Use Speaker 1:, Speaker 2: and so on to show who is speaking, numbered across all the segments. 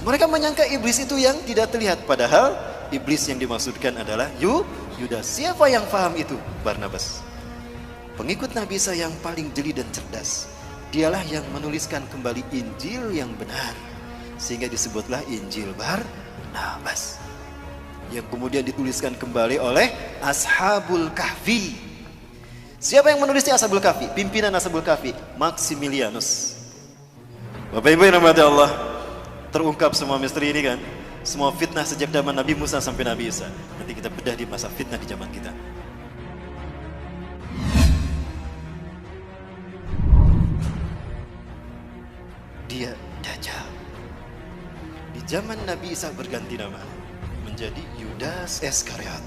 Speaker 1: Mereka menyangka iblis itu yang tidak terlihat, padahal iblis yang dimaksudkan adalah Yudas. Siapa yang paham itu? Barnabas. Pengikut Nabi Isa yang paling jeli dan cerdas. Dialah yang menuliskan kembali Injil yang benar, sehingga disebutlah Injil Barnabas, yang kemudian dituliskan kembali oleh Ashabul Kahfi. Siapa yang menulisnya? Ashabul Kahfi. Pimpinan Ashabul Kahfi Maximilianus. Bapak Ibu yang dirahmati Allah, terungkap semua misteri ini kan, semua fitnah sejak zaman Nabi Musa sampai Nabi Isa. Nanti kita bedah di masa fitnah di zaman kita. Dia Dajjal. Di zaman Nabi Isa berganti nama menjadi Yudas Iskariot.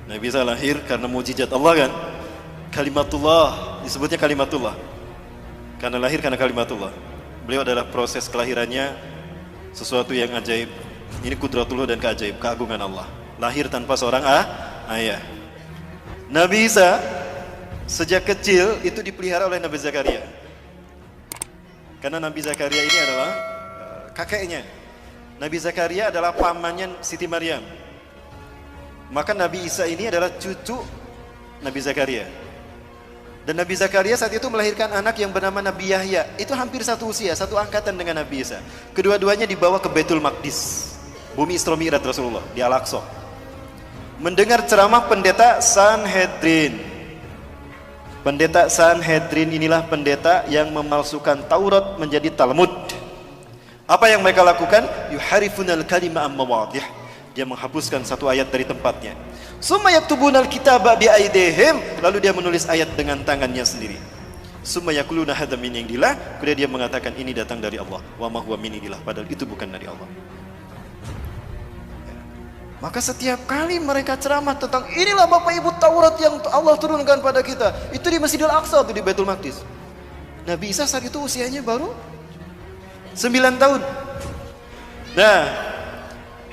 Speaker 1: Nabi Isa lahir karena mukjizat Allah kan, kalimatullah, disebutnya kalimatullah karena lahir karena kalimatullah. Beliau adalah proses kelahirannya sesuatu yang ajaib. Ini kudratullah dan keajaib, keagungan Allah. Lahir tanpa seorang ayah. Nabi Isa sejak kecil itu dipelihara oleh Nabi Zakaria. Karena Nabi Zakaria ini adalah kakeknya. Nabi Zakaria adalah pamannya Siti Maryam. Maka Nabi Isa ini adalah cucu Nabi Zakaria. Dan Nabi Zakaria saat itu melahirkan anak yang bernama Nabi Yahya. Itu hampir satu usia, satu angkatan dengan Nabi Isa. Kedua-duanya dibawa ke Baitul Maqdis, bumi Isra Mi'raj Rasulullah, di Al-Aqsa. Mendengar ceramah pendeta Sanhedrin. Pendeta Sanhedrin inilah pendeta yang memalsukan Taurat menjadi Talmud. Apa yang mereka lakukan? Yuharifunal kalima am-mawadih. Dia menghapuskan satu ayat dari tempatnya. Summa yaktubunal kitaba biaidihim, lalu dia menulis ayat dengan tangannya sendiri. Summa yaquluna hadza min indillah, kemudian dia mengatakan ini datang dari Allah. Wa ma huwa min indillah, padahal itu bukan dari Allah. Maka setiap kali mereka ceramah tentang inilah Bapak Ibu Taurat yang Allah turunkan pada kita, itu di Masjidil Aqsa, itu di Baitul Maqdis. Nabi Isa saat itu usianya baru 9 tahun. Nah,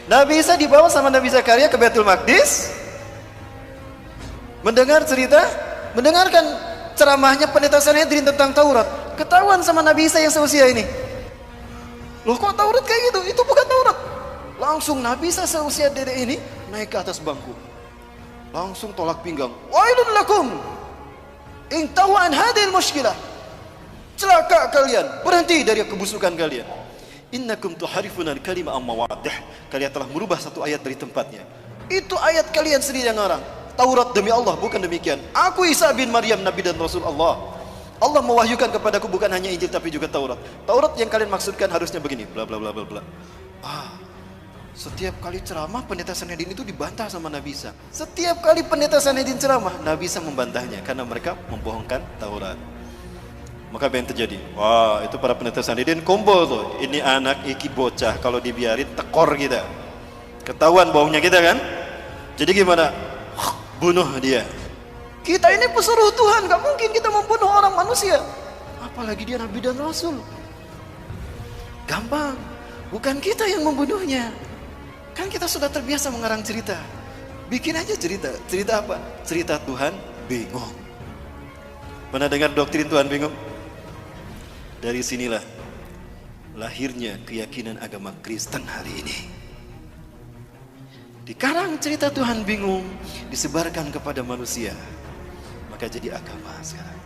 Speaker 1: Nabi Isa dibawa sama Nabi Zakaria ke Baitul Maqdis, mendengarkan ceramahnya pendeta Sanhedrin tentang Taurat. Ketahuan sama Nabi Isa yang seusia ini, loh kok Taurat kayak gitu? Itu bukan Taurat. Langsung Nabi Isa seusia dedek ini naik ke atas bangku, langsung tolak pinggang. Wailun lakum in tahu an hadhil mushkilah. Celaka kalian, berhenti dari kebusukan kalian. Innakum tuharifuna al-kalima am-mawadih. Kalian telah merubah satu ayat dari tempatnya. Itu ayat kalian sendiri yang ngarang. Taurat demi Allah, bukan demikian. Aku Isa bin Maryam, Nabi dan Rasul Allah. Allah mewahyukan kepadaku bukan hanya Injil tapi juga Taurat. Taurat yang kalian maksudkan harusnya begini, bla bla bla bla bla. Setiap kali ceramah pendeta Sanhedrin itu dibantah sama Nabi Isa. Setiap kali pendeta Sanhedrin ceramah, Nabi Isa membantahnya karena mereka membohongkan Taurat. Maka apa yang terjadi? Wah, itu para pendeta Sanhedrin kumpul tuh. Ini anak iki bocah, kalau dibiarin tekor kita. Ketahuan bohongnya kita kan? Jadi gimana? Bunuh dia. Kita ini pesuruh Tuhan, gak mungkin kita membunuh orang manusia. Apalagi dia Nabi dan Rasul. Gampang. Bukan kita yang membunuhnya. Kan kita sudah terbiasa mengarang cerita. Bikin aja cerita. Cerita apa? Cerita Tuhan bingung. Pernah dengar doktrin Tuhan bingung? Dari sinilah lahirnya keyakinan agama Kristen hari ini. Dikarang cerita Tuhan bingung, disebarkan kepada manusia, maka jadi agama sekarang.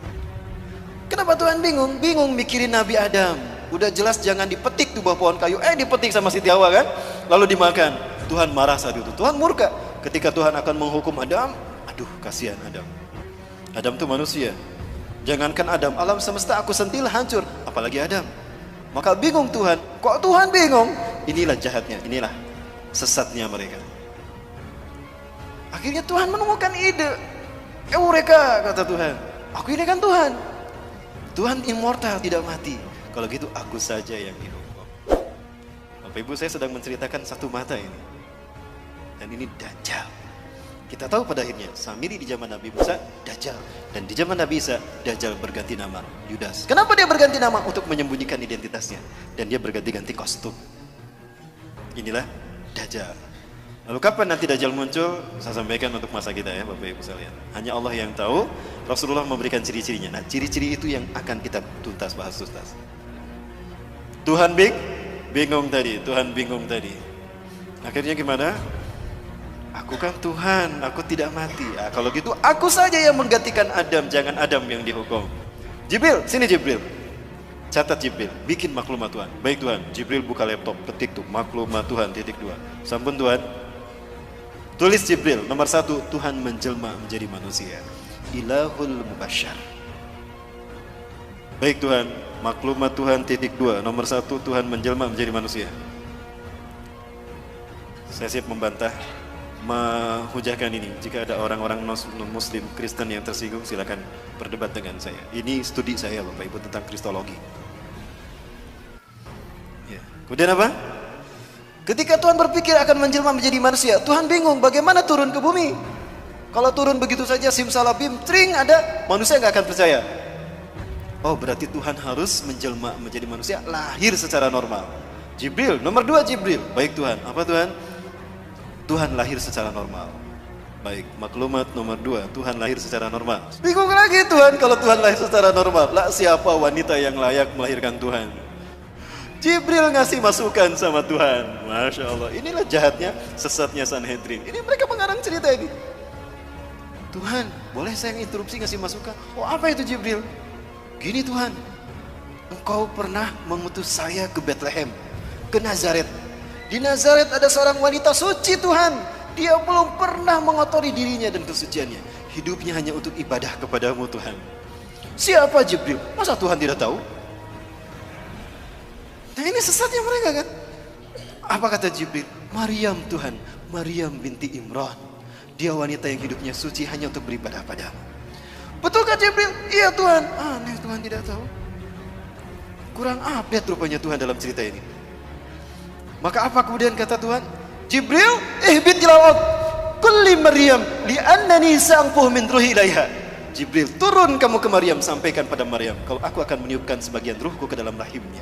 Speaker 1: Kenapa Tuhan bingung? Bingung mikirin Nabi Adam. Udah jelas jangan dipetik tuh bawah pohon kayu, dipetik sama Siti Hawa kan, lalu dimakan. Tuhan marah saat itu, Tuhan murka. Ketika Tuhan akan menghukum Adam, aduh kasihan Adam. Adam tuh manusia. Jangankan Adam, alam semesta aku sentil hancur, apalagi Adam. Maka bingung Tuhan. Kok Tuhan bingung? Inilah jahatnya, inilah sesatnya mereka. Akhirnya Tuhan menemukan ide. Eureka, kata Tuhan. Aku ini kan Tuhan. Tuhan immortal, tidak mati. Kalau gitu aku saja yang dihukum. Bapak Ibu, saya sedang menceritakan satu mata ini. Dan ini Dajjal. Kita tahu pada akhirnya Samiri di zaman Nabi Musa Dajjal, dan di zaman Nabi Isa Dajjal berganti nama Yudas. Kenapa dia berganti nama? Untuk menyembunyikan identitasnya, dan dia berganti-ganti kostum. Inilah Dajjal. Lalu kapan nanti Dajjal muncul? Saya sampaikan untuk masa kita ya Bapak Ibu sekalian. Hanya Allah yang tahu. Rasulullah memberikan ciri-cirinya. Nah, ciri-ciri itu yang akan kita bahas tuntas. Tuhan Bingung tadi, Tuhan bingung tadi. Akhirnya gimana? Aku kan Tuhan, aku tidak mati. Kalau gitu aku saja yang menggantikan Adam, jangan Adam yang dihukum. Jibril, sini Jibril. Catat Jibril, bikin maklumat Tuhan. Baik Tuhan, Jibril buka laptop, ketik tuh maklumat Tuhan ;2. Sampun Tuhan. Tulis Jibril, nomor 1, Tuhan menjelma menjadi manusia. Ilahul mubasyar. Baik Tuhan, maklumat Tuhan ;2, nomor 1, Tuhan menjelma menjadi manusia. Saya siap membantah, menghujahkan ini. Jika ada orang-orang non-muslim, Kristen yang tersinggung, silakan berdebat dengan saya. Ini studi saya Bapak Ibu tentang Kristologi. Ya. Kemudian apa? Ketika Tuhan berpikir akan menjelma menjadi manusia, Tuhan bingung bagaimana turun ke bumi. Kalau turun begitu saja simsalabim, tring ada, manusia nggak akan percaya. Oh, berarti Tuhan harus menjelma menjadi manusia, lahir secara normal. Jibril, nomor 2 Jibril. Baik Tuhan, apa Tuhan? Tuhan lahir secara normal. Baik, maklumat nomor 2, Tuhan lahir secara normal. Bingung lagi Tuhan, kalau Tuhan lahir secara normal, lah siapa wanita yang layak melahirkan Tuhan? Jibril ngasih masukan sama Tuhan. Masya Allah, inilah jahatnya, sesatnya Sanhedrin. Ini mereka mengarang cerita ini. Tuhan, boleh saya interupsi ngasih masukan? Oh, apa itu Jibril? Gini Tuhan, Engkau pernah mengutus saya ke Bethlehem, ke Nazaret. Di Nazaret ada seorang wanita suci Tuhan. Dia belum pernah mengotori dirinya dan kesuciannya. Hidupnya hanya untuk ibadah kepadamu Tuhan. Siapa Jibril? Masa Tuhan tidak tahu? Nah ini sesatnya mereka kan. Apa kata Jibril? Maryam Tuhan, Maryam binti Imran. Dia wanita yang hidupnya suci hanya untuk beribadah padamu. Betulkah Jibril? Iya Tuhan. Aneh Tuhan tidak tahu. Kurang update rupanya Tuhan dalam cerita ini. Maka apa kemudian kata Tuhan? Jibril, ihbit ilal ard kulli Maryam li'annani sa'anfuh min ruhi ilaiha. Jibril, turun kamu ke Maryam, sampaikan pada Maryam, kalau aku akan meniupkan sebagian ruhku ke dalam rahimnya.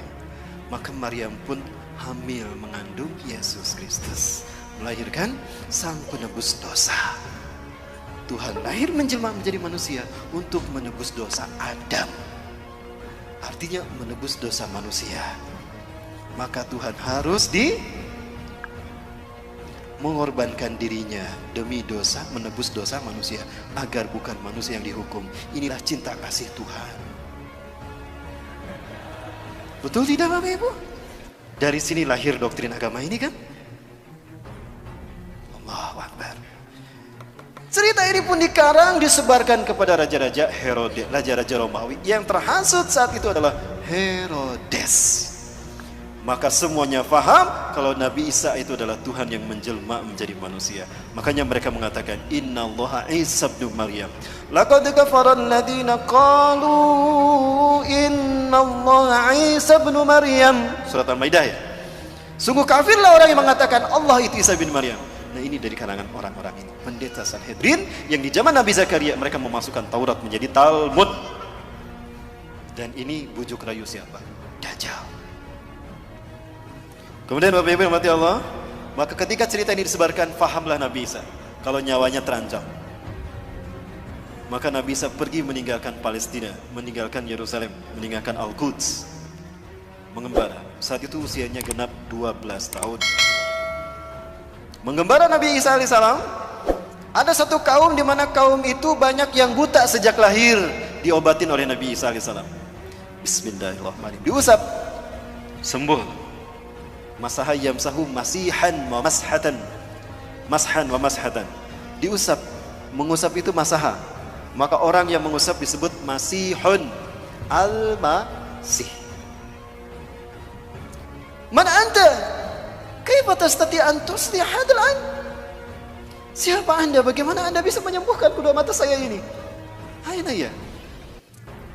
Speaker 1: Maka Maryam pun hamil mengandung Yesus Kristus, melahirkan sang penebus dosa. Tuhan lahir menjelma menjadi manusia untuk menebus dosa Adam. Artinya menebus dosa manusia. Maka Tuhan harus mengorbankan dirinya demi dosa, menebus dosa manusia, agar bukan manusia yang dihukum. Inilah cinta kasih Tuhan. Betul tidak Bapak Ibu? Dari sini lahir doktrin agama ini kan? Allahu Akbar. Cerita ini pun dikarang, disebarkan kepada raja-raja Herodes, raja-raja Romawi. Yang terhasut saat itu adalah Herodes. Maka semuanya faham kalau Nabi Isa itu adalah Tuhan yang menjelma menjadi manusia. Makanya mereka mengatakan Innallaha Isa ibnu Maryam. Laqad kafara alladziina qalu Innallaha Isa ibnu Maryam. Surat Al-Maidah ya. Sungguh kafirlah orang yang mengatakan Allah itu Isa bin Maryam. Nah ini dari kalangan orang-orang ini, pendeta Sanhedrin yang di zaman Nabi Zakaria mereka memasukkan Taurat menjadi Talmud. Dan ini bujuk rayu siapa? Dajjal. Kemudian Bapak Ibu yang mati Allah, maka ketika cerita ini disebarkan, fahamlah Nabi Isa kalau nyawanya terancam. Maka Nabi Isa pergi meninggalkan Palestina, meninggalkan Yerusalem, meninggalkan Al-Quds, mengembara. Saat itu usianya genap 12 tahun. Mengembara Nabi Isa alaihissalam, ada satu kaum di mana kaum itu banyak yang buta sejak lahir, diobatin oleh Nabi Isa alaihissalam. Bismillahirrahmanirrahim. Diusap, sembuh. Masaha yamsahu masihan wa mashatan. Mashan wa mashatan. Diusap, mengusap itu masaha. Maka orang yang mengusap disebut masihun al-masih. Man anta? Kaifa tastati an tusli hadal an? Siapa Anda? Bagaimana Anda bisa menyembuhkan kedua mata saya ini? Aina ya?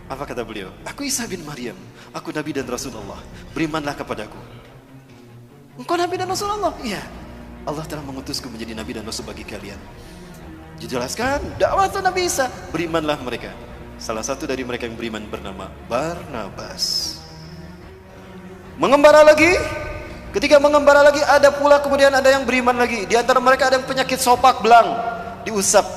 Speaker 1: Apa kata beliau? Aku Isa bin Maryam, aku Nabi dan Rasulullah. Berimanlah kepadaku. Engkau Nabi dan Rasulullah? Iya. Allah telah mengutusku menjadi Nabi dan Rasul bagi kalian. Dijelaskan dakwah Nabi Isa, berimanlah mereka. Salah satu dari mereka yang beriman bernama Barnabas. Mengembara lagi. Ketika mengembara lagi ada pula kemudian ada yang beriman lagi. Di antara mereka ada yang penyakit sopak belang, diusap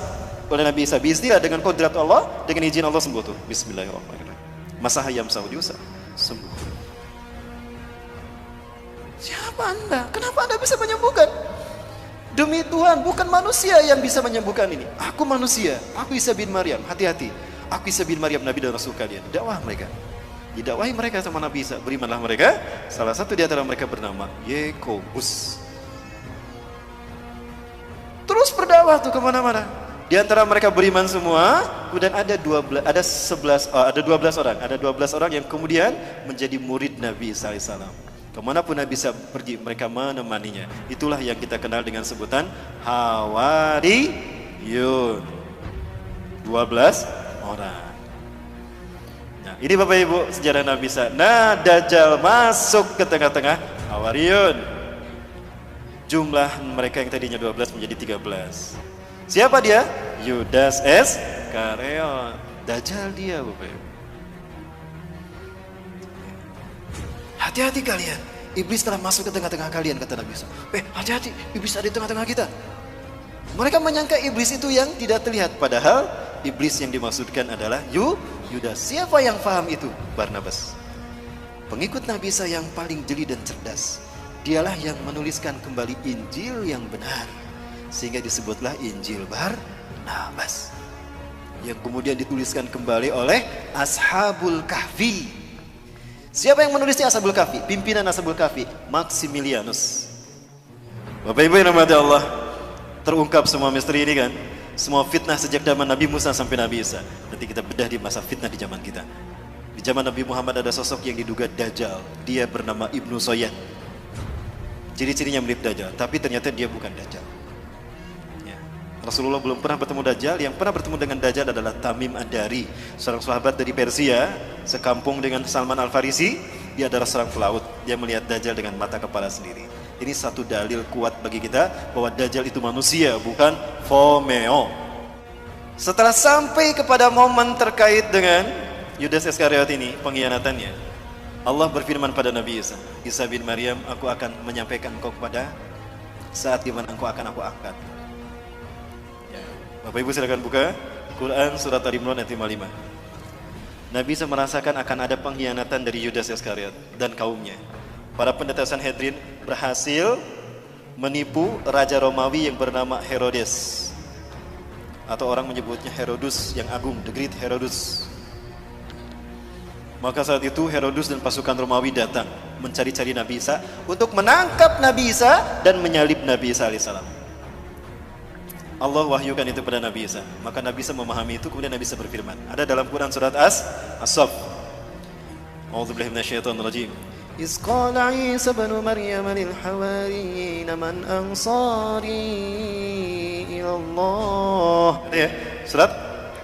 Speaker 1: oleh Nabi Isa. Bismillah, dengan kodrat Allah, dengan izin Allah sembuh tuh. Bismillahirrahmanirrahim. Masaha yamsahu, diusap, sembuh. Siapa Anda? Kenapa Anda bisa menyembuhkan? Demi Tuhan, bukan manusia yang bisa menyembuhkan ini. Aku manusia, aku Isa bin Maryam. Hati-hati, aku Isa bin Maryam, Nabi dan Rasul kalian. Dakwah mereka. Didakwahi mereka sama Nabi Isa. Berimanlah mereka. Salah satu di antara mereka bernama Yakobus. Terus berdakwah tuh kemana-mana. Di antara mereka beriman semua. Kemudian ada 12 orang. Ada 12 orang yang kemudian menjadi murid Nabi Isa alaihissalam. Kemanapun Nabi Isa pergi, mereka menemaninya. Itulah yang kita kenal dengan sebutan Hawariyun. 12 orang. Nah, ini Bapak Ibu sejarah Nabi Isa. Nah, Dajjal masuk ke tengah-tengah Hawariyun. Jumlah mereka yang tadinya 12 menjadi 13. Siapa dia? Yudas Iskariot. Dajjal dia, Bapak Ibu. Hati-hati kalian, iblis telah masuk ke tengah-tengah kalian, kata Nabi Isa. Hati-hati, iblis ada di tengah-tengah kita. Mereka menyangka iblis itu yang tidak terlihat, padahal iblis yang dimaksudkan adalah Yudas. Siapa yang paham itu? Barnabas. Pengikut Nabi Isa yang paling jeli dan cerdas. Dialah yang menuliskan kembali Injil yang benar, sehingga disebutlah Injil Barnabas, yang kemudian dituliskan kembali oleh Ashabul Kahfi. Siapa yang menulisnya Ashabul Kahfi? Pimpinan Ashabul Kahfi, Maximilianus. Bapak Ibu yang dirahmati Allah, terungkap semua misteri ini kan? Semua fitnah sejak zaman Nabi Musa sampai Nabi Isa. Nanti kita bedah di masa fitnah di zaman kita. Di zaman Nabi Muhammad ada sosok yang diduga Dajjal. Dia bernama Ibnu Soyad. Ciri-cirinya mirip Dajjal, tapi ternyata dia bukan Dajjal. Rasulullah belum pernah bertemu Dajjal. Yang pernah bertemu dengan Dajjal adalah Tamim Ad-Dari, seorang sahabat dari Persia, sekampung dengan Salman Al-Farisi. Dia adalah seorang pelaut. Dia melihat Dajjal dengan mata kepala sendiri. Ini satu dalil kuat bagi kita bahwa Dajjal itu manusia, bukan Fomeo. Setelah sampai kepada momen terkait dengan Yudas Iskariot ini, pengkhianatannya, Allah berfirman pada Nabi Isa, Isa bin Maryam, aku akan menyampaikan engkau kepada saat di mana engkau akan aku angkat. Bapak Ibu silakan buka Quran surat Al-Imran ayat 55. Nabi Isa merasakan akan ada pengkhianatan dari Yudas Iskariot dan kaumnya. Para pendeta Sanhedrin berhasil menipu raja Romawi yang bernama Herodes, atau orang menyebutnya Herodus yang agung, the great Herodus. Maka saat itu Herodus dan pasukan Romawi datang mencari-cari Nabi Isa untuk menangkap Nabi Isa dan menyalib Nabi Isa alaihissalam. Allah wahyukan itu pada Nabi Isa. Maka Nabi Isa memahami itu, kemudian Nabi Isa berfirman. Ada dalam Quran surat As-Saff. A'udzubillahi minasyaitonirrajim. Iz qala Isa ibn Maryam lil hawariyyin man ansari ila Allah. Ya, surat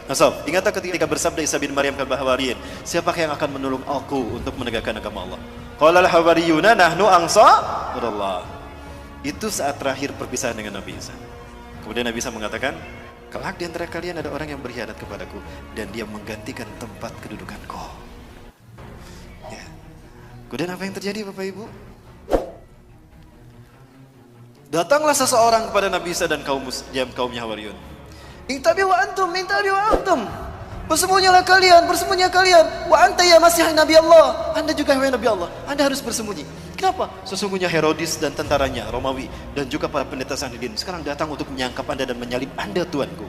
Speaker 1: As-Saff. Ingatlah ketika bersabda Isa bin Maryam kepada Hawariyin, siapakah yang akan menolong aku untuk menegakkan agama Allah? Qala al-hawariyuna nahnu ansarullah. Itu saat terakhir perpisahan dengan Nabi Isa. Kemudian Nabi Isa mengatakan, kelak di antara kalian ada orang yang berkhianat kepadaku dan dia menggantikan tempat kedudukanku. Ya. Kemudian apa yang terjadi Bapak Ibu? Datanglah seseorang kepada Nabi Isa dan kaumnya Hawariyun. Intabi'u antum, intabi'u antum. Bersembunyilah kalian, bersembunyilah kalian. Wa anta ya Masih Nabi Allah. Anda juga wahai Nabi Allah. Anda harus bersembunyi. Kenapa? Sesungguhnya Herodes dan tentaranya Romawi dan juga para pendeta Sanhedrin sekarang datang untuk menyangkap Anda dan menyalib Anda Tuanku.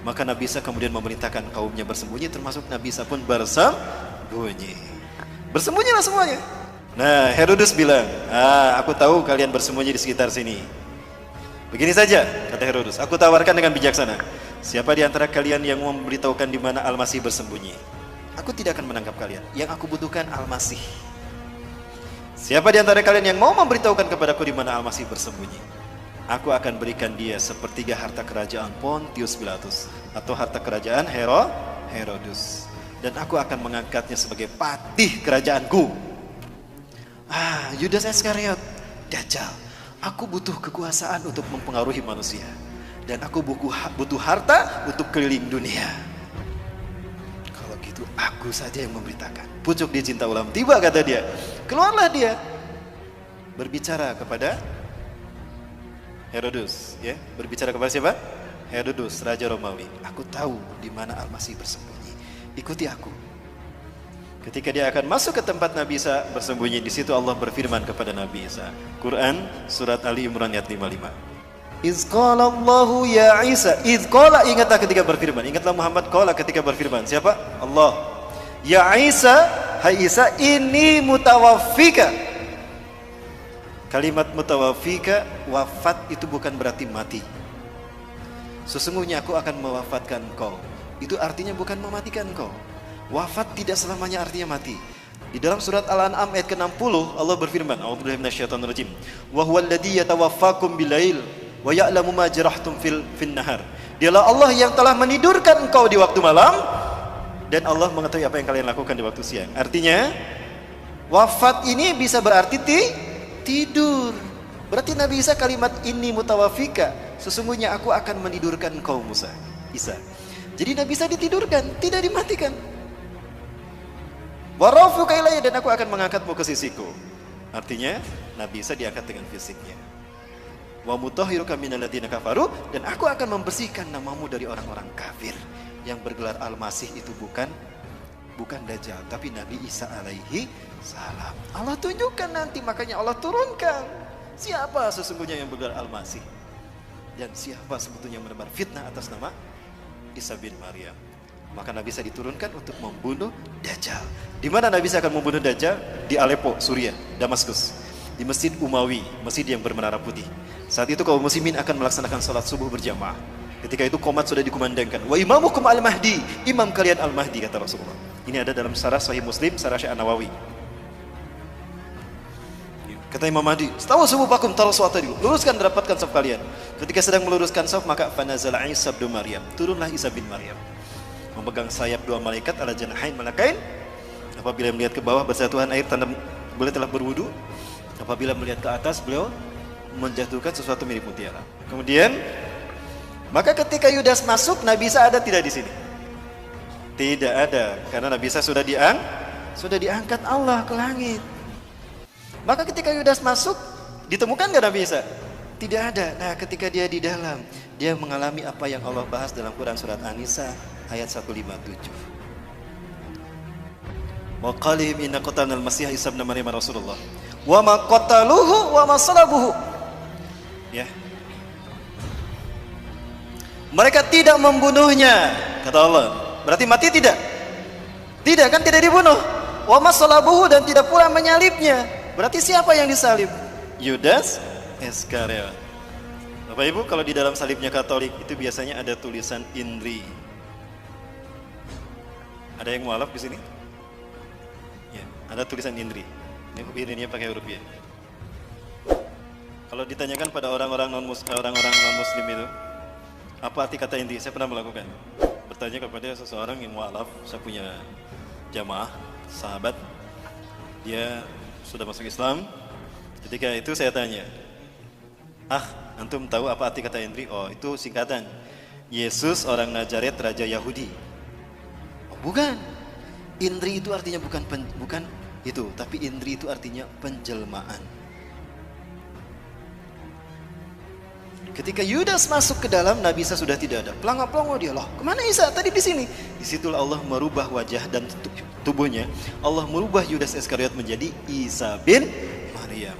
Speaker 1: Maka Nabi Isa kemudian memerintahkan kaumnya bersembunyi, termasuk Nabi Isa pun bersembunyi. Bersembunyilah semuanya. Nah, Herodes bilang, aku tahu kalian bersembunyi di sekitar sini. Begini saja, kata Herodes, aku tawarkan dengan bijaksana. Siapa di antara kalian yang mau memberitahukan di mana Al-Masih bersembunyi? Aku tidak akan menangkap kalian. Yang aku butuhkan Al-Masih. Siapa di antara kalian yang mau memberitahukan kepadaku di mana Al-Masih bersembunyi? Aku akan berikan dia sepertiga harta kerajaan Pontius Pilatus atau harta kerajaan Herodes, dan aku akan mengangkatnya sebagai patih kerajaanku. Yudas Iskariot, Dajjal. Aku butuh kekuasaan untuk mempengaruhi manusia, dan aku butuh harta untuk keliling dunia. Kalau gitu aku saja yang memberitakan. Pucuk dia cinta ulam tiba, kata dia. Keluarlah dia berbicara kepada Herodes, ya. Berbicara kepada siapa? Herodes, raja Romawi. Aku tahu di mana Al-Masih bersembunyi. Ikuti aku. Ketika dia akan masuk ke tempat Nabi Isa bersembunyi, di situ Allah berfirman kepada Nabi Isa. Quran surat Ali Imran ayat 55. Iz qala Allahu ya Isa. Iz qala, ingatlah ketika berfirman. Ingatlah Muhammad qala ketika berfirman. Siapa? Allah. Ya Isa, hai Isa, ini mutawaffika. Kalimat mutawaffika, wafat itu bukan berarti mati. Sesungguhnya aku akan mewafatkan kau. Itu artinya bukan mematikan kau. Wafat tidak selamanya artinya mati. Di dalam surat Al-An'am ayat ke-60 Allah berfirman, A'udzubillahi minasyaitonirrajim. Wa huwal ladzi yatawaffakum bilail wa ya'lamu ma jarahtum fil nahar. Dialah Allah yang telah menidurkan engkau di waktu malam dan Allah mengetahui apa yang kalian lakukan di waktu siang. Artinya wafat ini bisa berarti tidur. Berarti Nabi Isa kalimat ini mutawaffika, sesungguhnya aku akan menidurkan engkau Isa. Jadi Nabi Isa ditidurkan, tidak dimatikan. Warafuka ilayya, dan aku akan mengangkatmu ke sisiku. Artinya Nabi Isa diangkat dengan fisiknya. Wa mutahhiruka minal ladzina kafaru, dan aku akan membersihkan namamu dari orang-orang kafir. Yang bergelar Al-Masih itu bukan Dajjal, tapi Nabi Isa alaihi salam. Allah tunjukkan nanti, makanya Allah turunkan siapa sesungguhnya yang bergelar Al-Masih dan siapa sebetulnya menebar fitnah atas nama Isa bin Maryam. Maka Nabi Isa diturunkan untuk membunuh Dajjal. Di mana Nabi Isa akan membunuh Dajjal? Di Aleppo, Suriah, Damaskus. Di Masjid Umawi, masjid yang bermenara putih. Saat itu kaum muslimin akan melaksanakan salat subuh berjamaah. Ketika itu qomat sudah dikumandangkan. Wa imamukum al-Mahdi, imam kalian al-Mahdi, kata Rasulullah. Ini ada dalam Syarah Sahih Muslim, Syarah Syekh An-Nawawi. Kata Imam Mahdi, "Stawu subuhakum tarasuata dulu. Luruskan, dapatkan saf kalian." Ketika sedang meluruskan saf, maka fanazala Isa bin Maryam. Turunlah Isa bin Maryam. Memegang sayap dua malaikat ala janahain malakain. Apabila melihat ke bawah berjatuhan air tanda beliau telah berwudu. Apabila melihat ke atas beliau menjatuhkan sesuatu mirip mutiara. Kemudian maka ketika Yudas masuk, Nabi Isa ada tidak di sini? Tidak ada, karena Nabi Isa sudah diangkat Allah ke langit. Maka ketika Yudas masuk, ditemukan nggak Nabi Isa? Tidak ada. Nah, ketika dia di dalam, dia mengalami apa yang Allah bahas dalam Quran surat An-Nisa ayat 157. Wa qalihim inna qatalnal masih Isa ibn Maryam Rasulullah. Wa ma qataluhu wa ma salabuhu. Ya. Mereka tidak membunuhnya, kata Allah. Berarti mati tidak? Tidak kan, tidak dibunuh. Wa ma salabuhu, dan tidak pula menyalibnya. Berarti siapa yang disalib? Yudas Iskariot. Bapak Ibu, kalau di dalam salibnya Katolik itu biasanya ada tulisan INRI. Ada yang mualaf di sini? Ya, ada tulisan INRI. Ini pakai huruf ya. Kalau ditanyakan pada orang-orang non muslim itu, apa arti kata INRI? Saya pernah melakukan. Bertanya kepada seseorang yang mualaf, saya punya jamaah, sahabat, dia sudah masuk Islam. Ketika itu saya tanya, antum tahu apa arti kata INRI? Oh, itu singkatan Yesus orang Nazaret, Raja Yahudi. Oh, bukan. INRI itu artinya bukan itu, tapi INRI itu artinya penjelmaan. Ketika Yudas masuk ke dalam, Nabi Isa sudah tidak ada. Pelangga-pelongo dia, loh, kemana Isa? Tadi di sini. Disitulah Allah merubah wajah dan tubuhnya. Allah merubah Yudas Iskariot menjadi Isa bin Maryam.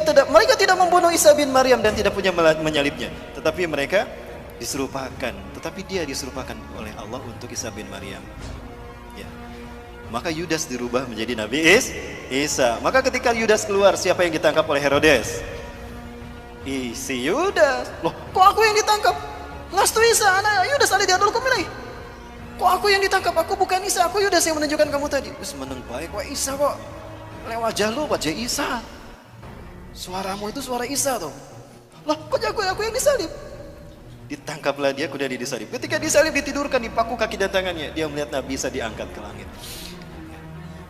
Speaker 1: Mereka tidak membunuh Isa bin Maryam dan tidak punya menyalibnya, tetapi mereka diserupakan. Tetapi dia diserupakan oleh Allah untuk Isa bin Maryam. Ya. Maka Yudas dirubah menjadi Nabi Isa. Maka ketika Yudas keluar, siapa yang ditangkap oleh Herodes? Si Yudas. Loh, kok aku yang ditangkap? Lastu Isa, anak Yudas ali dia dulu kumilai. Kok aku yang ditangkap? Aku bukan Isa, aku Yudas yang menunjukkan kamu tadi. Terus meneng baik, wah Isa kok. Lewat wajah lu, wajah Isa. Suaramu itu suara Isa tuh. Loh, kok aku yang disalib? Ditangkaplah dia, kemudian disalib. Ketika disalib, ditidurkan, dipaku kaki dan tangannya. Dia melihat Nabi Isa diangkat ke langit.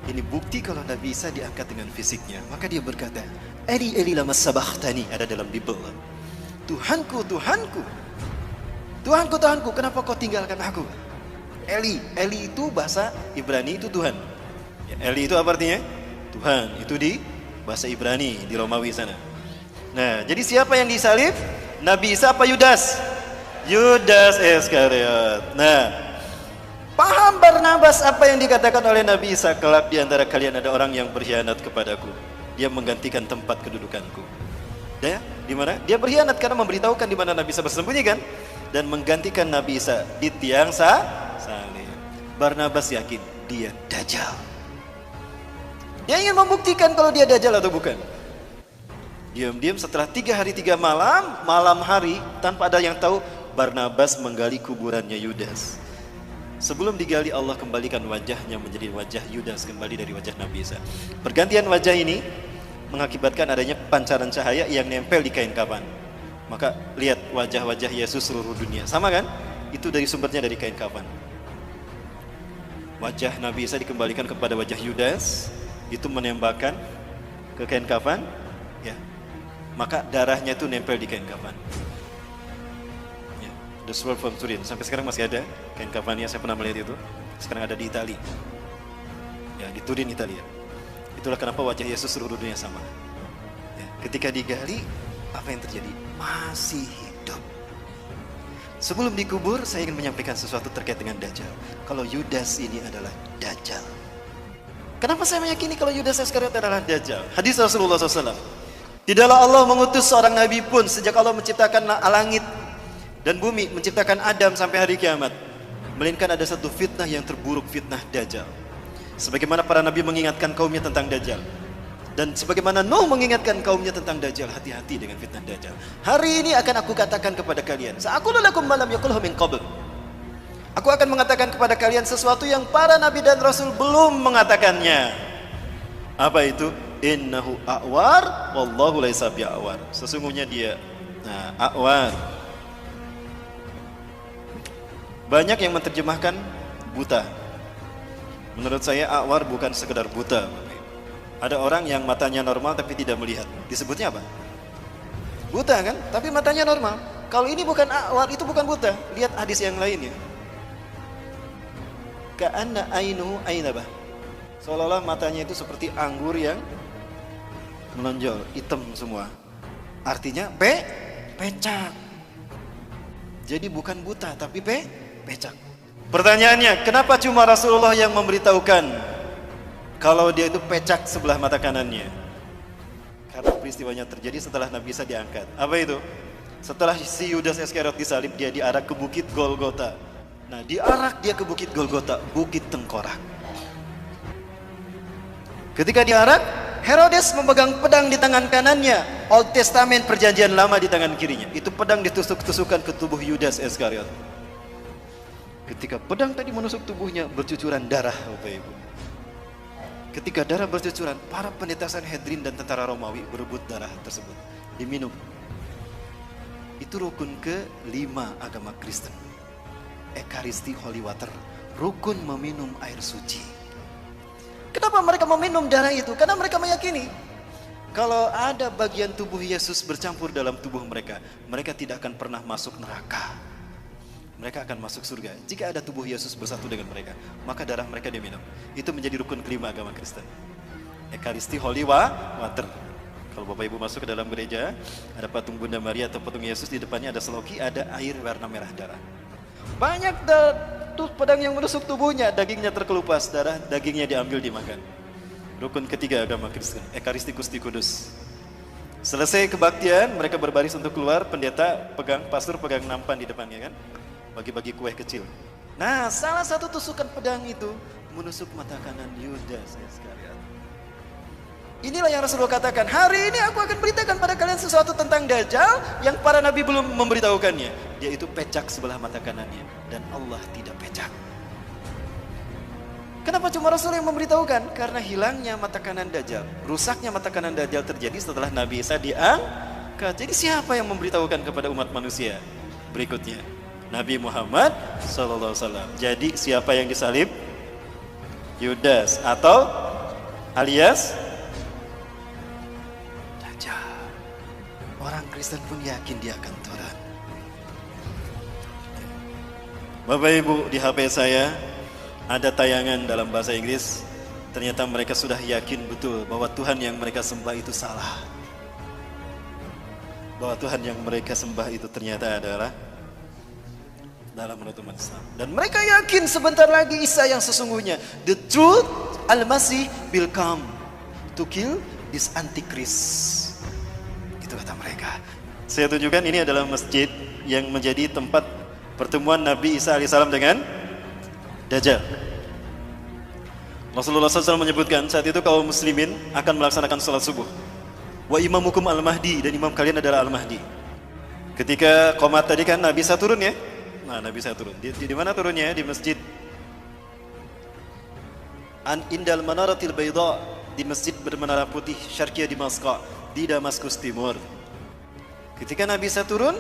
Speaker 1: Ini bukti kalau Nabi Isa diangkat dengan fisiknya. Maka dia berkata, Eli Eli lama sabakhtani, ada dalam Bible. Tuhanku, Tuhanku, Tuhanku, Tuhanku, kenapa kau tinggalkan aku? Eli itu bahasa Ibrani itu Tuhan. Ya, Eli itu apa artinya? Tuhan. Itu di bahasa Ibrani, di Romawi sana. Nah, jadi siapa yang disalib? Nabi Isa apa Yudas? Yudas Iskariot. Nah, Paham Barnabas apa yang dikatakan oleh Nabi Isa, kelak di antara kalian ada orang yang berkhianat kepadaku. Dia menggantikan tempat kedudukanku. Ya, di mana? Dia berkhianat karena memberitahukan di mana Nabi Isa bersembunyi kan, dan menggantikan Nabi Isa di tiang salib. Barnabas yakin dia Dajjal. Dia ingin membuktikan kalau dia Dajjal atau bukan. Diam-diam setelah 3 hari 3 malam, malam hari tanpa ada yang tahu, Barnabas menggali kuburannya Yudas. Sebelum digali, Allah kembalikan wajahnya menjadi wajah Yudas kembali dari wajah Nabi Isa. Pergantian wajah ini mengakibatkan adanya pancaran cahaya yang nempel di kain kafan. Maka lihat wajah-wajah Yesus seluruh dunia, sama kan? Itu dari sumbernya dari kain kafan. Wajah Nabi Isa dikembalikan kepada wajah Yudas, itu menembakkan ke kain kafan, ya. Maka darahnya itu nempel di kain kafan. The Sword from Turin, sampai sekarang masih ada kain kafannya, saya pernah melihat itu. Sekarang ada di Italia, ya, di Turin, Italia. Itulah kenapa wajah Yesus seluruh dunia sama. Ya, ketika digali, apa yang terjadi? Masih hidup. Sebelum dikubur, saya ingin menyampaikan sesuatu terkait dengan Dajjal. Kalau Yudas ini adalah Dajjal. Kenapa saya meyakini kalau Yudas Iskariot adalah Dajjal? Hadis Rasulullah SAW. Tidaklah Allah mengutus seorang nabi pun sejak Allah menciptakan langit dan bumi, menciptakan Adam sampai hari kiamat, melainkan ada satu fitnah yang terburuk, fitnah Dajjal. Sebagaimana para nabi mengingatkan kaumnya tentang Dajjal, dan sebagaimana Nuh mengingatkan kaumnya tentang Dajjal, hati-hati dengan fitnah Dajjal. Hari ini akan aku katakan kepada kalian, sa'aqulu lakum ma lam yaqulhu min qabl. Aku akan mengatakan kepada kalian sesuatu yang para nabi dan rasul belum mengatakannya. Apa itu? Innahu a'war wallahu laisa bi'awar. Sesungguhnya dia a'war. Banyak yang menerjemahkan buta. Menurut saya a'war bukan sekedar buta. Ada orang yang matanya normal tapi tidak melihat. Disebutnya apa? Buta kan? Tapi matanya normal. Kalau ini bukan a'war, itu bukan buta. Lihat hadis yang lainnya. Ka'anna ainuhu ainabah. Seolah-olah matanya itu seperti anggur yang menonjol, hitam semua. Artinya pecak. Jadi bukan buta tapi pecak. Pertanyaannya, kenapa cuma Rasulullah yang memberitahukan kalau dia itu pecak sebelah mata kanannya? Karena peristiwanya terjadi setelah Nabi Isa diangkat. Apa itu? Setelah si Yudas Iskariot disalib, dia diarak ke bukit Golgota. Nah, diarak dia ke bukit Golgota, bukit tengkorak. Ketika diarak, Herodes memegang pedang di tangan kanannya, Old Testament perjanjian lama di tangan kirinya. Itu pedang ditusuk-tusukkan ke tubuh Yudas Iskariot. Ketika pedang tadi menusuk tubuhnya, bercucuran darah, Bapak Ibu. Ketika darah bercucuran, para pendeta Sanhedrin dan tentara Romawi berebut darah tersebut, diminum. Itu rukun ke-5 agama Kristen. Ekaristi Holy Water, rukun meminum air suci. Kenapa mereka meminum darah itu? Karena mereka meyakini kalau ada bagian tubuh Yesus bercampur dalam tubuh mereka, mereka tidak akan pernah masuk neraka. Mereka akan masuk surga. Jika ada tubuh Yesus bersatu dengan mereka, maka darah mereka diminum. Itu menjadi rukun ke-5 agama Kristen. Ekaristi Holy Water. Kalau Bapak Ibu masuk ke dalam gereja, ada patung Bunda Maria atau patung Yesus, di depannya ada seloki, ada air warna merah darah. Banyak tuh pedang yang menusuk tubuhnya, dagingnya terkelupas, darah dagingnya diambil dimakan. Rukun ke-3 agama Kristen, Ekaristi Gusti Kudus. Selesai kebaktian, mereka berbaris untuk keluar, pendeta pastor pegang nampan di depannya kan, bagi-bagi kue kecil. Nah, salah satu tusukan pedang itu menusuk mata kanan Yudas Iskariot. Inilah yang Rasulullah katakan, hari ini aku akan beritakan pada kalian sesuatu tentang Dajjal yang para nabi belum memberitahukannya. Dia itu pecak sebelah mata kanannya, dan Allah tidak pecak. Kenapa cuma Rasul yang memberitahukan? Karena hilangnya mata kanan Dajjal, rusaknya mata kanan Dajjal terjadi setelah Nabi Isa diangkat. Jadi siapa yang memberitahukan kepada umat manusia berikutnya? Nabi Muhammad SAW. Jadi siapa yang disalib? Yudas atau alias Dajjal. Orang Kristen pun yakin dia akan turun. Bapak Ibu, di HP saya ada tayangan dalam bahasa Inggris. Ternyata mereka sudah yakin betul bahwa Tuhan yang mereka sembah itu salah. Bahwa Tuhan yang mereka sembah itu ternyata adalah dalam menurut umat Islam. Dan mereka yakin sebentar lagi Isa yang sesungguhnya, the truth, Al-Masih will come to kill this antichrist. Itu kata mereka. Saya tunjukkan ini adalah masjid yang menjadi tempat pertemuan Nabi Isa alaihissalam dengan Dajjal. Rasulullah SAW menyebutkan saat itu kaum muslimin akan melaksanakan salat subuh. Wa imamukum al-mahdi, dan imam kalian adalah al-mahdi. Ketika qomat tadi kan Nabi Isa turun ya. Nah, Nabi Isa turun. Di mana turunnya? Di masjid Indal Manaratil Bayda, di masjid bermenara putih Syarqiyah Damaskus, di Damaskus Timur. Ketika Nabi Isa turun,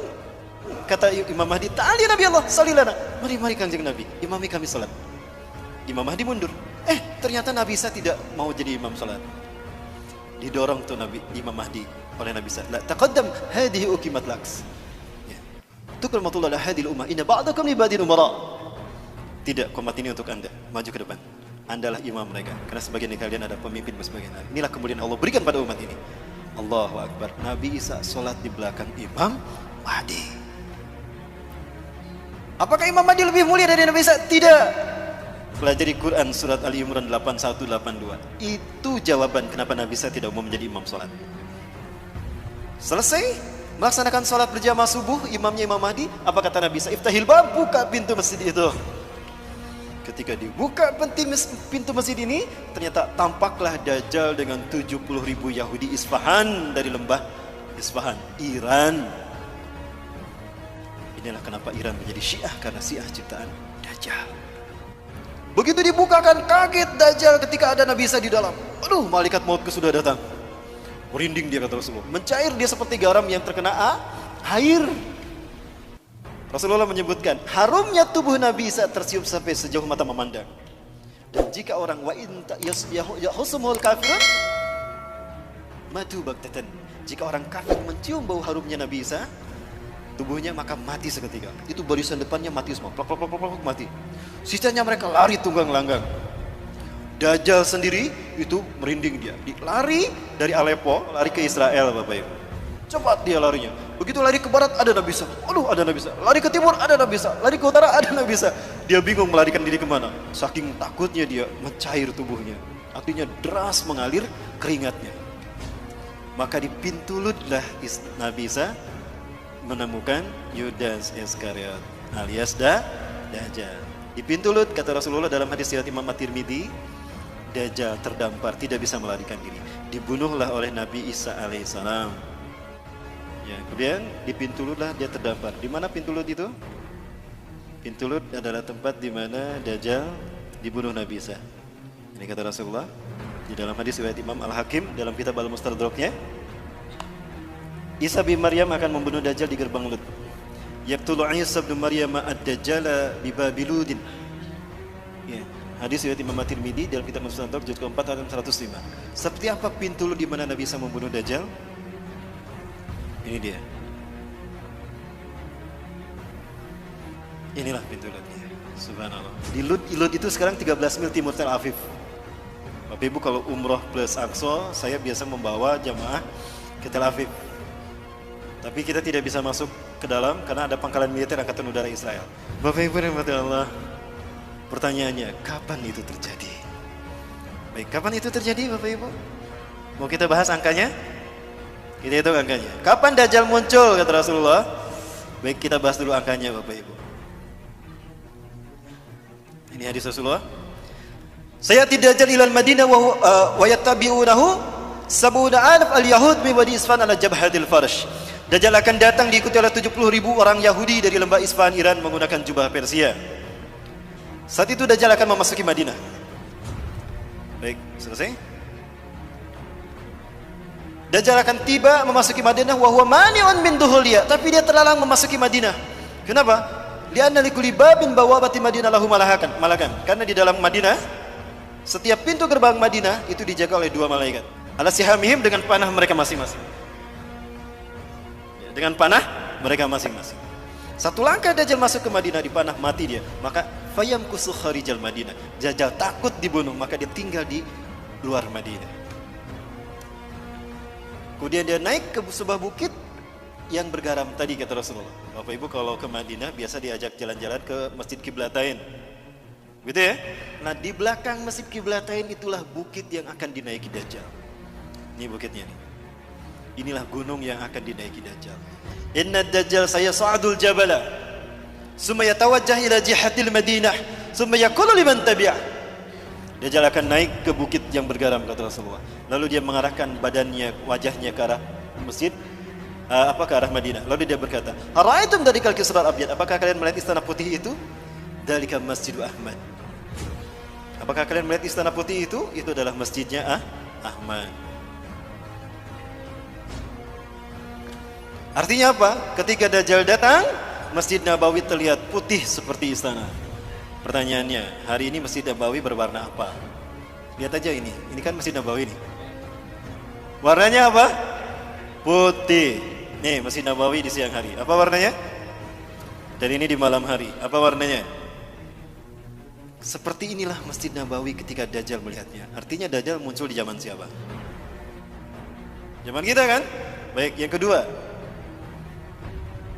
Speaker 1: kata Imam Mahdi, "Ta'ali Nabi Allah, salilana." Mari Kanjeng Nabi, imami kami salat. Imam Mahdi mundur. Ternyata Nabi Isa tidak mau jadi imam salat. Didorong tuh Imam Mahdi oleh Nabi Isa. La taqaddam hadhihi uqimat laks. Tukramatullah ala hadhil ummah inna ba'dakum li ba'din umara. Tidak, qomat ini untuk Anda. Maju ke depan. Andalah imam mereka. Karena sebagian dari kalian ada pemimpin sebagian lain. Inilah kemudian Allah berikan pada umat ini. Allahu Akbar. Nabi Isa salat di belakang Imam Mahdi. Apakah Imam Mahdi lebih mulia dari Nabi Isa? Tidak. Pelajari Quran surat Ali Imran 8182. Itu jawaban kenapa Nabi Isa tidak mau menjadi imam salat. Selesai melaksanakan salat berjamaah subuh, imamnya Imam Mahdi, apa kata Nabi Isa? Iftahil bab, buka pintu masjid itu. Ketika dibuka pintu masjid ini, ternyata tampaklah Dajjal dengan 70.000 Yahudi Isfahan, dari lembah Isfahan, Iran. Inilah kenapa Iran menjadi Syiah, karena Syiah ciptaan Dajjal. Begitu dibukakan, kaget Dajjal ketika ada Nabi Isa di dalam. Aduh, malaikat maut sudah datang. Merinding dia, kata Rasulullah. Mencair dia seperti garam yang terkena air. Rasulullah menyebutkan, harumnya tubuh Nabi Isa tercium sampai sejauh mata memandang. Dan jika orang yahusumul kafirun matu baktatan. Jika orang kafir mencium bau harumnya Nabi Isa, tubuhnya maka mati seketika. Itu barisan depannya mati semua, plak, mati. Sisanya mereka lari tunggang langgang. Dajjal sendiri itu merinding dia. Lari dari Aleppo, lari ke Israel, Bapak Ibu. Cepat dia larinya. Begitu lari ke barat ada Nabi Isa. Aduh, ada Nabi Isa. Lari ke timur ada Nabi Isa. Lari ke utara ada Nabi Isa. Dia bingung melarikan diri kemana. Saking takutnya dia, mencair tubuhnya. Artinya deras mengalir keringatnya. Maka di pintu Ludlah Nabi Isa menemukan Yudas Iskariot alias Dajjal. Di pintu Lut, kata Rasulullah dalam hadis riwayat Imam At-Tirmidzi, Dajjal terdampar, tidak bisa melarikan diri. Dibunuhlah oleh Nabi Isa alaihissalam. Ya, kemudian di pintu Lut lah dia terdampar. Di mana pintu Lut itu? Pintu Lut adalah tempat di mana Dajjal dibunuh Nabi Isa. Ini kata Rasulullah di dalam hadis riwayat Imam Al-Hakim dalam kitab Al-Mustadraknya. Isa bin Maryam akan membunuh Dajjal di gerbang Lut. Yaqtulu Isa bin Maryam ad-Dajjal bi Babiludin. Ya, hadis riwayat Imam At-Tirmidzi dalam kitab Mustadrak juz ke-4 halaman 105. Seperti apa pintu Lut di mana Nabi Isa membunuh Dajjal? Ini dia. Inilah pintu Lutnya. Subhanallah. Di Lut itu sekarang 13 mil timur Tel Aviv. Bapak Ibu kalau umroh plus Aqsa, saya biasa membawa jamaah ke Tel Aviv. Tapi kita tidak bisa masuk ke dalam karena ada pangkalan militer Angkatan Udara Israel. Bapak Ibu rahmatullah, pertanyaannya, kapan itu terjadi? Baik, kapan itu terjadi Bapak Ibu? Mau kita bahas angkanya? Kita hitung angkanya. Kapan Dajjal muncul kata Rasulullah? Baik, kita bahas dulu angkanya Bapak Ibu. Ini hadis Rasulullah. Sayati Dajjal ilal Madinah wa yattabi'unahu sab'una alf al-yahud min wadi Isfahan ala jabhatil farsh. Dajjal akan datang diikuti oleh 70.000 orang Yahudi dari lembah Isfahan Iran menggunakan jubah Persia. Saat itu Dajjal akan memasuki Madinah. Baik, selesai. Dajjal akan tiba memasuki Madinah wa huwa mani'un min duhuliya, tapi dia terlalang memasuki Madinah. Kenapa? Li'anna likulli babin bawabati Madinah lahu malakan. Karena di dalam Madinah setiap pintu gerbang Madinah itu dijaga oleh 2 malaikat. Ala sihamihim, dengan panah mereka masing-masing. Dengan panah mereka masing-masing. Satu langkah Dajjal masuk ke Madinah, dipanah, mati dia. Maka fayamkusu kharijal Madinah. Dajjal takut dibunuh, maka dia tinggal di luar Madinah. Kemudian dia naik ke sebuah bukit, yang bergaram tadi kata Rasulullah. Bapak Ibu kalau ke Madinah biasa diajak jalan-jalan ke Masjid Qiblatain. Gitu ya. Nah, di belakang Masjid Qiblatain itulah bukit yang akan dinaiki Dajjal. Ini bukitnya nih. Inilah gunung yang akan dinaiki Dajjal. Inna Dajjal sayas'adul jabala, summa yatawajjah ila jihatil Madinah, summa yaqulu liman tabi'ah. Dajjal akan naik ke bukit yang bergaram kata Rasulullah. Lalu dia mengarahkan badannya, wajahnya ke arah masjid, ke arah Madinah. Lalu dia berkata, "Ara'aitum dalikal kisral abyad?" Apakah kalian melihat istana putih itu? Dalika Masjid Ahmad. Apakah kalian melihat istana putih itu? Itu adalah masjidnya Ahmad. Artinya apa? Ketika Dajjal datang, Masjid Nabawi terlihat putih seperti istana. Pertanyaannya, hari ini Masjid Nabawi berwarna apa? Lihat aja ini kan Masjid Nabawi nih. Warnanya apa? Putih. Nih Masjid Nabawi di siang hari. Apa warnanya? Dan ini di malam hari. Apa warnanya? Seperti inilah Masjid Nabawi ketika Dajjal melihatnya. Artinya Dajjal muncul di zaman siapa? Zaman kita kan? Baik, yang kedua.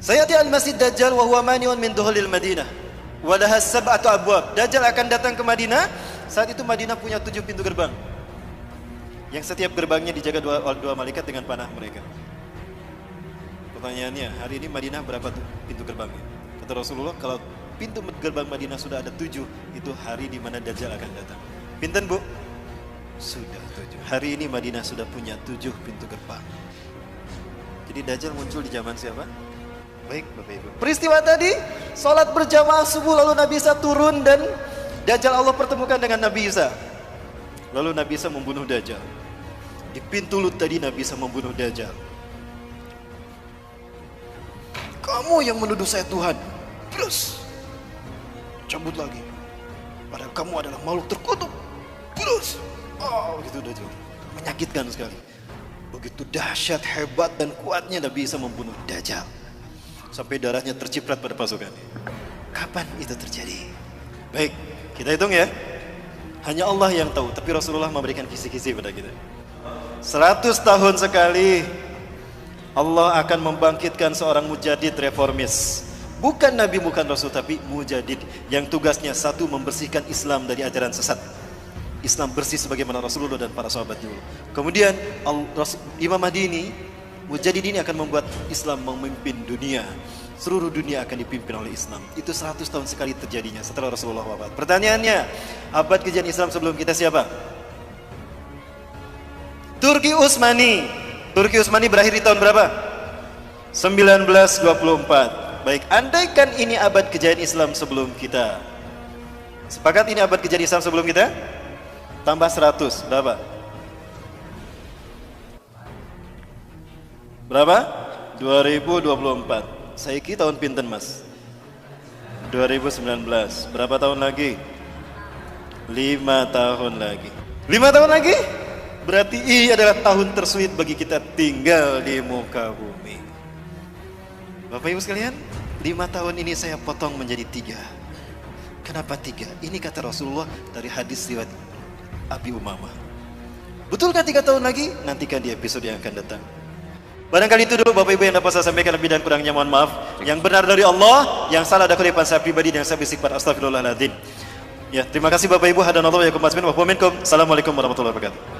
Speaker 1: Sayati al-Masjid Dajjal wa huwa mani'un min dukhulil Madinah. Wa laha sab'atu abwab. Dajjal akan datang ke Madinah. Saat itu Madinah punya 7 pintu gerbang. Yang setiap gerbangnya dijaga dua malaikat dengan panah mereka. Pertanyaannya, hari ini Madinah berapa pintu gerbangnya? Kata Rasulullah, kalau pintu gerbang Madinah sudah ada 7, itu hari di mana Dajjal akan datang. Pinten Bu? Sudah 7. Hari ini Madinah sudah punya 7 pintu gerbang. Jadi Dajjal muncul di zaman siapa? Baik Bapak Ibu. Peristiwa tadi, sholat berjamaah subuh lalu Nabi Isa turun dan Dajjal Allah pertemukan dengan Nabi Isa. Lalu Nabi Isa membunuh Dajjal. Di pintu Lut tadi Nabi Isa membunuh Dajjal. Kamu yang menuduh saya Tuhan. Terus cabut lagi. Padahal kamu adalah makhluk terkutuk. Terus. Oh, gitu Dajjal. Menyakitkan sekali. Begitu dahsyat, hebat dan kuatnya Nabi Isa membunuh Dajjal. Sampai darahnya terciprat pada pasukannya. Kapan itu terjadi? Baik, kita hitung ya. Hanya Allah yang tahu, tapi Rasulullah memberikan kisi-kisi pada kita. 100 tahun sekali Allah akan membangkitkan seorang mujadid reformis. Bukan Nabi, bukan Rasul, tapi mujadid yang tugasnya satu, membersihkan Islam dari ajaran sesat. Islam bersih sebagaimana Rasulullah dan para sahabat dulu. Kemudian Imam Mahdi ini, mujadid ini akan membuat Islam memimpin dunia. Seluruh dunia akan dipimpin oleh Islam. Itu 100 tahun sekali terjadinya setelah Rasulullah wafat. Pertanyaannya, abad kejadian Islam sebelum kita siapa? Turki Utsmani. Turki Utsmani berakhir di tahun berapa? 1924. Baik, andaikan ini abad kejayaan Islam sebelum kita. Sepakat ini abad kejayaan Islam sebelum kita? Tambah 100, berapa? Berapa? 2024. Saiki tahun pinten Mas? 2019. Berapa tahun lagi? 5 tahun lagi. 5 tahun lagi? Berarti ini adalah tahun tersulit bagi kita tinggal di muka bumi. Bapak Ibu sekalian, 5 tahun ini saya potong menjadi 3. Kenapa 3? Ini kata Rasulullah dari hadis riwayat Abi Umamah. Betulkah 3 tahun lagi? Nantikan di episode yang akan datang. Barangkali itu dulu Bapak Ibu yang dapat saya sampaikan, lebih dan kurangnya mohon maaf. Yang benar dari Allah, yang salah ada kelipan saya pribadi dan saya beristighfar, astagfirullahaladzim. Ya, terima kasih Bapak Ibu. Hadanallahu wa yakum asmin wa minkum. Assalamualaikum warahmatullahi wabarakatuh.